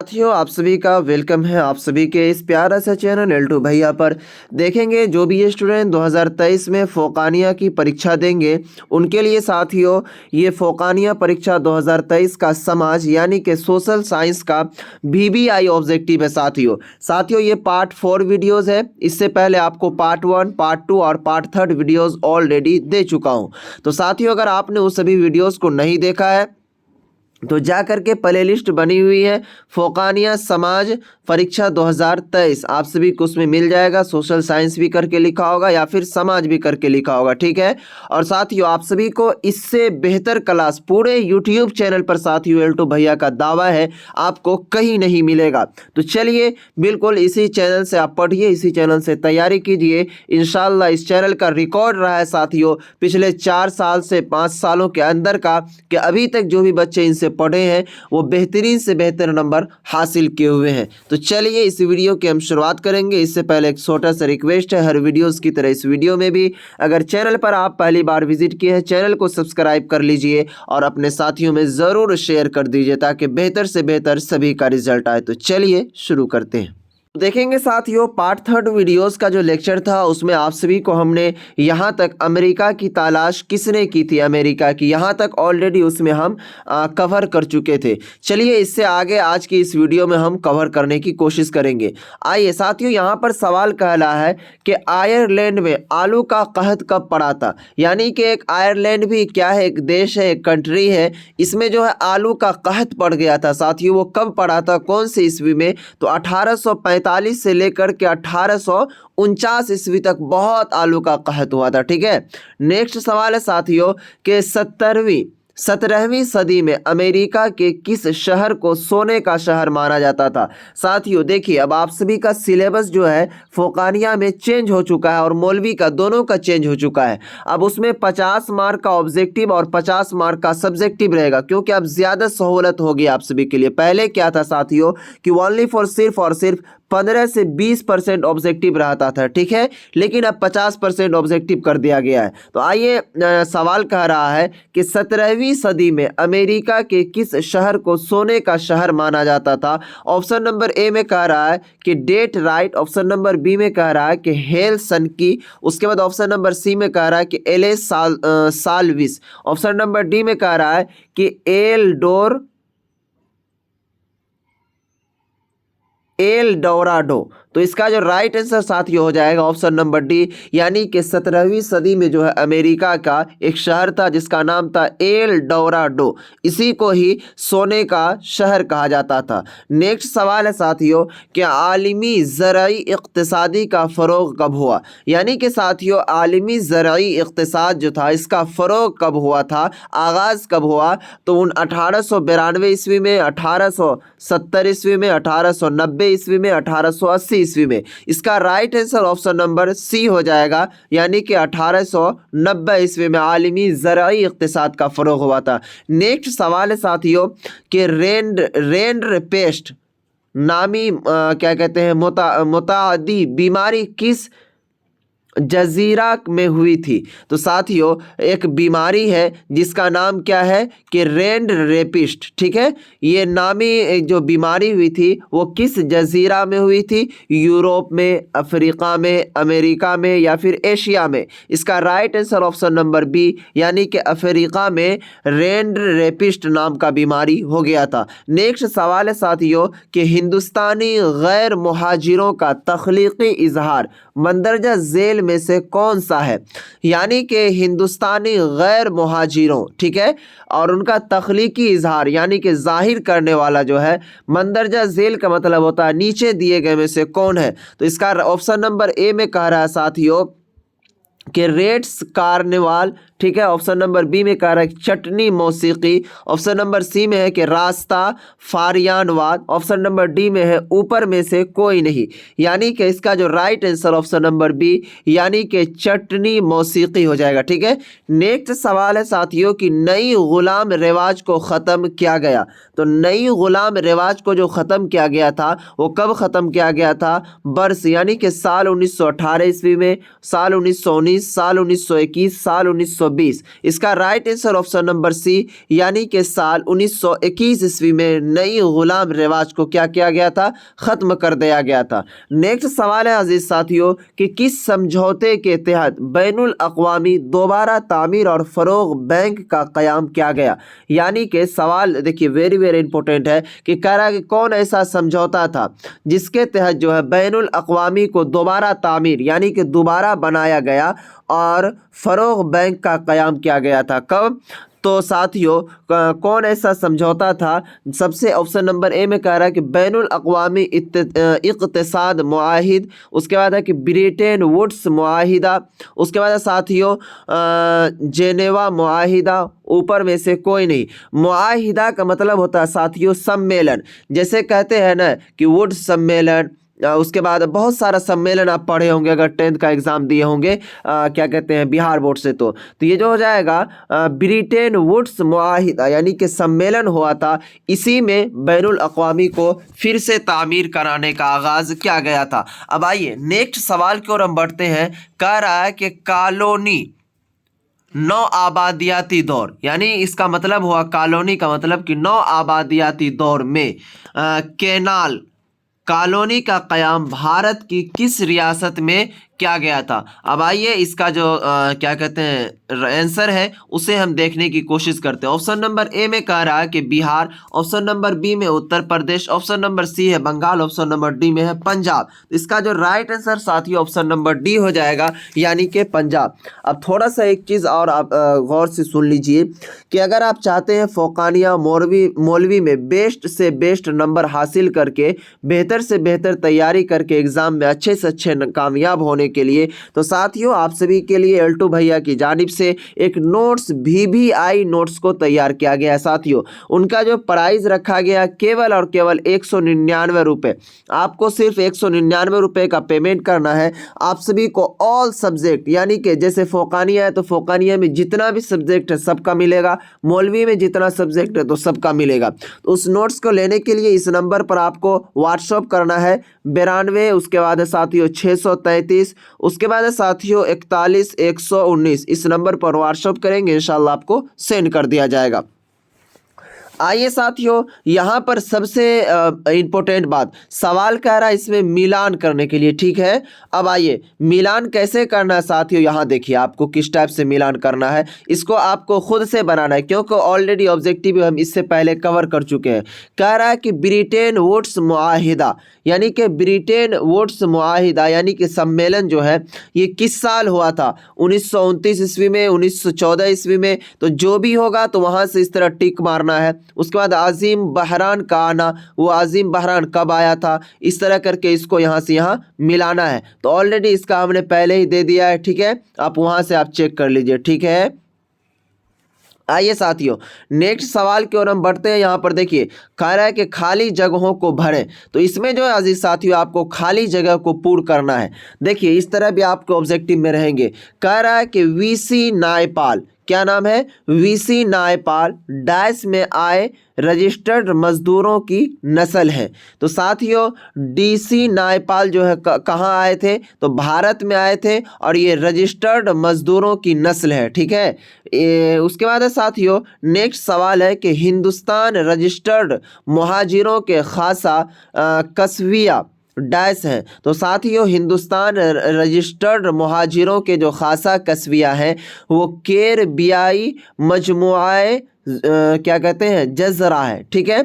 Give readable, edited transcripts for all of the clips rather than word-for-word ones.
साथियों, आप सभी का वेलकम है। आप सभी के इस प्यारा सा चैनल एल2 भैया पर देखेंगे जो भी ये स्टूडेंट 2023 में फोकानिया की परीक्षा देंगे उनके लिए साथियों ये फोकानिया परीक्षा 2023 का समाज यानी कि सोशल साइंस का VBI ऑब्जेक्टिव है। साथियों ये पार्ट 4 वीडियोस है। इससे पहले आपको पार्ट 1, पार्ट 2 और पार्ट 3 वीडियोस ऑलरेडी दे चुका हूँ। तो साथियों अगर आपने उस सभी वीडियोस को नहीं देखा है तो जा करके प्लेलिस्ट बनी हुई है फोकानिया समाज परीक्षा 2023, आप सभी को उसमें मिल जाएगा। सोशल साइंस भी करके लिखा होगा या फिर समाज भी करके लिखा होगा, ठीक है। और साथियों आप सभी को इससे बेहतर क्लास पूरे यूट्यूब चैनल पर साथियों एल2 भैया का दावा है आपको कहीं नहीं मिलेगा। तो चलिए बिल्कुल इसी चैनल से आप पढ़िए, इसी चैनल से तैयारी कीजिए। इंशाल्लाह इस चैनल का रिकॉर्ड रहा है साथियों पिछले 4 साल से 5 सालों के अंदर का कि अभी तक जो भी बच्चे इनसे पढ़े हैं वो बेहतरीन से बेहतर नंबर हासिल किए हुए हैं। तो चलिए इस वीडियो की हम शुरुआत करेंगे। इससे पहले एक छोटा सा रिक्वेस्ट है, हर वीडियोस की तरह इस वीडियो में भी अगर चैनल पर आप पहली बार विजिट किए हैं चैनल को सब्सक्राइब कर लीजिए और अपने साथियों में ज़रूर शेयर कर दीजिए ताकि बेहतर से बेहतर सभी का रिजल्ट आए। तो चलिए शुरू करते हैं। देखेंगे साथियों पार्ट 3 वीडियोस का जो लेक्चर था उसमें आप सभी को हमने यहाँ तक अमेरिका की तलाश किसने की थी, अमेरिका की, यहाँ तक ऑलरेडी उसमें हम कवर कर चुके थे। चलिए इससे आगे आज की इस वीडियो में हम कवर करने की कोशिश करेंगे। आइए साथियों यहाँ पर सवाल कह रहा है कि आयरलैंड में आलू का कहत कब पड़ा था। यानी कि एक आयरलैंड भी क्या है, एक देश है, एक कंट्री है, इसमें जो है आलू का कहत पड़ गया था साथियों। वो कब पड़ा था, कौन सी ईस्वी में? तो 1845 से लेकर के 1849 ईस्वी तक बहुत आलू का कहत हुआ था, ठीक है। नेक्स्ट सवाल है साथियों कि 17वीं सदी में अमेरिका के किस शहर को सोने का शहर माना जाता था। साथियों देखिए अब आप सभी का सिलेबस जो है फोकानिया में चेंज हो चुका है और मौलवी का दोनों का चेंज हो चुका है। अब उसमें 50 मार्क का ऑब्जेक्टिव और 50 मार्क का सब्जेक्टिव रहेगा क्योंकि अब ज़्यादा सहूलत होगी आप सभी के लिए। पहले क्या था साथियों कि ओनली फॉर सिर्फ और सिर्फ 15 से 20% ऑब्जेक्टिव रहता था, ठीक है, लेकिन अब 50% ऑब्जेक्टिव कर दिया गया है। तो आइए सवाल कह रहा है कि 17वीं सदी में अमेरिका के किस शहर को सोने का शहर माना जाता था। ऑप्शन नंबर ए में कह रहा है कि डेट्राइट, ऑप्शन नंबर बी में कह रहा है कि हेलसिंकी, उसके बाद ऑप्शन नंबर सी में कह रहा है कि साल्विस, ऑप्शन नंबर डी में कह रहा है कि एल डोराडो। तो इसका जो राइट आंसर साथियों हो जाएगा ऑप्शन नंबर डी, यानी कि 17वीं सदी में जो है अमेरिका का एक शहर था जिसका नाम था एल डोराडो, इसी को ही सोने का शहर कहा जाता था। नेक्स्ट सवाल है साथियों कि आलमी ज़राई इक़्तिसादी का फ़रोग़ कब हुआ। यानी कि साथियों आलमी ज़राई इक़्तिसाद जो था इसका फ़रोग़ कब हुआ था, आगाज़ कब हुआ? तो 1892 ईस्वी में, 1870 ईस्वी में, 1890 ईस्वी में, 1880 ईस्वी में। इसका right answer option number C हो जाएगा, यानी कि 1890 ईस्वी में आलमी ज़राई इक़्तिसाद का फ़रोग़ हुआ था। नेक्स्ट सवाल है साथियों कि रेंड पेस्ट नामी क्या कहते हैं मुतादी बीमारी किस जजीरा में हुई थी। तो साथियों एक बीमारी है जिसका नाम क्या है कि रेंड रेपिस्ट, ठीक है। ये नामी जो बीमारी हुई थी वो किस जजीरा में हुई थी, यूरोप में, अफ्रीका में, अमेरिका में या फिर एशिया में। इसका right answer option number B, यानी कि अफ्रीका में रेंड रेपिस्ट नाम का बीमारी हो गया था। नेक्स्ट सवाल है साथियों कि हिंदुस्तानी गैर मुहाजिरों का तख्लीकी इजहार मंदरजा झेल में से कौन सा है। यानी कि हिंदुस्तानी गैर मुहाजिरों, ठीक है, और उनका तख्लीकी इजहार यानी कि जाहिर करने वाला जो है मंदरजा झेल का मतलब होता है नीचे दिए गए में से कौन है। तो इसका ऑप्शन नंबर ए में कह रहा है साथियों कि रेड्स कार्निवाल, ठीक है। ऑप्शन नंबर बी में कह रहा है चटनी मौसीकी, ऑप्शन नंबर सी में है कि रास्ता फारियानवाद, ऑप्शन नंबर डी में है ऊपर में से कोई नहीं। यानी कि इसका जो right answer option number B यानी कि चटनी मौसीकी हो जाएगा, ठीक है। नेक्स्ट सवाल है साथियों कि नई गुलाम रिवाज को ख़त्म किया गया। तो नई गुलाम रिवाज को जो ख़त्म किया गया था वो कब ख़त्म किया गया था? वर्ष यानी कि साल 1918 ईस्वी में, साल 1919, साल 1921, साल 19 1920। इसका right answer option number C यानी कि साल 1921 ईस्वी में नई गुलाम रिवाज को क्या किया गया था, खत्म कर दिया गया था। नेक्स्ट सवाल है अजीज साथियों कि किस समझौते के तहत बैनुल अक़वामी दोबारा तामीर और फरोग बैंक का क़याम किया गया। यानी कि सवाल देखिए वेरी वेरी इंपॉर्टेंट है कि कह रहा है कि कौन ऐसा समझौता था जिसके तहत जो है बैनुल अक़वामी को दोबारा तामीर यानी कि दोबारा बनाया गया और फरोग बैंक का क़याम किया गया था। कब? तो साथियों कौन ऐसा समझौता था? सबसे ऑप्शन नंबर ए में कह रहा है कि बैनुल अक़वामी इक़्तिसाद मुआहिद, उसके बाद है कि ब्रिटेन वुड्स मुआहिदा, उसके बाद है साथियों जेनेवा मुआहिदा, ऊपर में से कोई नहीं। मुआहिदा का मतलब होता है साथियों सम्मेलन, जैसे कहते हैं ना कि वुड्स सम्मेलन, उसके बाद बहुत सारा सम्मेलन आप पढ़े होंगे अगर 10th का एग्जाम दिए होंगे क्या कहते हैं बिहार बोर्ड से। तो ये जो हो जाएगा ब्रिटेन वुड्स मुआहिदा यानी कि सम्मेलन हुआ था, इसी में बैनुल अक़वामी को फिर से तामीर कराने का आगाज़ किया गया था। अब आइए नेक्स्ट सवाल की ओर हम बढ़ते हैं। कह रहा है कि कॉलोनी नौ आबादियाती दौर, यानी इसका मतलब हुआ कॉलोनी का मतलब कि नौ आबादियाती दौर में कैनाल कॉलोनी का क़याम भारत की किस रियासत में किया गया था। अब आइए इसका जो क्या कहते हैं आंसर है उसे हम देखने की कोशिश करते हैं। ऑप्शन नंबर ए में कह रहा है कि बिहार, ऑप्शन नंबर बी में Uttar Pradesh, option number C है बंगाल, ऑप्शन नंबर डी में है पंजाब। इसका जो राइट आंसर साथियों ऑप्शन नंबर डी हो जाएगा यानी कि पंजाब। अब थोड़ा सा एक चीज़ और आप गौर से सुन लीजिए कि अगर आप चाहते हैं फ़ौक़ानिया मौलवी में बेस्ट से बेस्ट नंबर हासिल करके बेहतर से बेहतर तैयारी करके एग्ज़ाम में अच्छे से अच्छे कामयाब होने के लिए, तो साथियों आप सभी के लिए एल्टो भैया की जानिब से एक नोट्स VVI नोट्स को तैयार किया गया है। साथियों उनका जो प्राइस रखा गया केवल और केवल 199 रुपये। आपको सिर्फ 199 रुपये का पेमेंट करना है। आप सभी को ऑल सब्जेक्ट यानी कि जैसे फ़ौक़ानिया है तो फ़ौक़ानिया में जितना भी सब्जेक्ट है सबका मिलेगा, मौलवी में जितना सब्जेक्ट है तो सबका मिलेगा। तो उस नोट्स को लेने के लिए इस नंबर पर आपको व्हाट्सअप करना है 92, उसके बाद है साथियों 633, उसके बाद है साथियों 41 119। इस नंबर पर व्हाट्सअप करेंगे इंशाल्लाह आपको सेंड कर दिया जाएगा। आइए साथियों यहाँ पर सबसे इम्पोर्टेंट बात, सवाल कह रहा है इसमें मिलान करने के लिए, ठीक है। अब आइए मिलान कैसे करना है साथियों, यहाँ देखिए आपको किस टाइप से मिलान करना है, इसको आपको खुद से बनाना है क्योंकि ऑलरेडी ऑब्जेक्टिव हम इससे पहले कवर कर चुके हैं। कह रहा है कि ब्रिटेन वुड्स मुआहिदा यानी कि ब्रिटेन वुड्स मुआहिदा यानी कि सम्मेलन जो है ये किस साल हुआ था, 1929 ईस्वी में, 1914 ईस्वी में। तो जो भी होगा तो वहाँ से इस तरह टिक मारना है। उसके बाद आज़िम बहरान का आना, वो आज़िम बहरान कब आया था, इस तरह करके इसको यहाँ से यहाँ मिलाना है। तो ऑलरेडी इसका हमने पहले ही दे दिया है, ठीक है, आप वहाँ से आप चेक कर लीजिए, ठीक है। आइए साथियों नेक्स्ट सवाल की ओर हम बढ़ते हैं। यहाँ पर देखिए कह रहा है कि खाली जगहों को भरें। तो इसमें जो है अजीज साथियों आपको खाली जगह को पूर्ण करना है। देखिए इस तरह भी आपको ऑब्जेक्टिव में रहेंगे। कह रहा है कि वीसी नायपाल, क्या नाम है, वीसी नायपाल डैश में आए रजिस्टर्ड मजदूरों की नस्ल है। तो साथियों डीसी नायपाल जो है कहाँ आए थे, तो भारत में आए थे और ये रजिस्टर्ड मजदूरों की नस्ल है, ठीक है। उसके बाद है साथियों नेक्स्ट सवाल है कि हिंदुस्तान रजिस्टर्ड मुहाजिरों के खासा कस्बिया डैश हैं। तो साथियों हिंदुस्तान रजिस्टर्ड मुहाजिरों के जो खासा कस्बिया हैं वो केरबियाई मजमुआए क्या कहते हैं जज़रा है, ठीक है।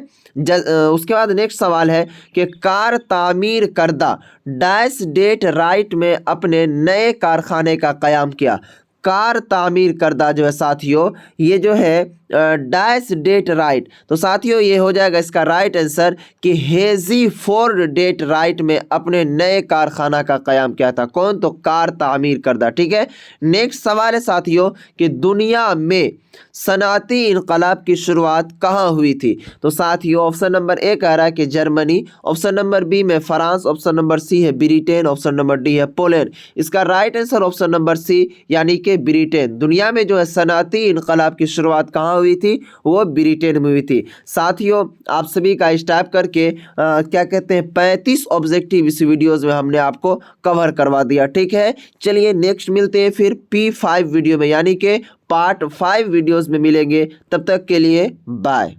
उसके बाद नेक्स्ट सवाल है कि कार तामीर करदा डैश डेट राइट में अपने नए कारखाने का क़याम किया। कार तामीर करदा जो है साथियों ये जो है डैश डेट राइट। तो साथियों ये हो जाएगा इसका राइट आंसर कि हेजी फोर्ड डेट राइट में अपने नए कारखाना का क़याम किया था। कौन, तो कार तामीर करदा, ठीक है। नेक्स्ट सवाल है साथियों कि दुनिया में सनाती इनकलाब की शुरुआत कहाँ हुई थी। तो साथियों ऑप्शन नंबर ए कह रहा है कि जर्मनी, ऑप्शन नंबर बी में फ्रांस, ऑप्शन नंबर सी है ब्रिटेन, ऑप्शन नंबर डी है पोलैंड। इसका right answer option number C यानी कि ब्रिटेन। दुनिया में जो है सनाती इनकलाब की शुरुआत कहाँ हुई थी, वो ब्रिटेन में हुई थी। साथियों आप सभी का इस टाइप करके क्या कहते हैं 35 ऑब्जेक्टिव इस वीडियोज़ में हमने आपको कवर करवा दिया। ठीक है, चलिए नेक्स्ट मिलते हैं फिर P5 वीडियो में, यानी कि पार्ट 5 वीडियोज़ में मिलेंगे। तब तक के लिए बाय।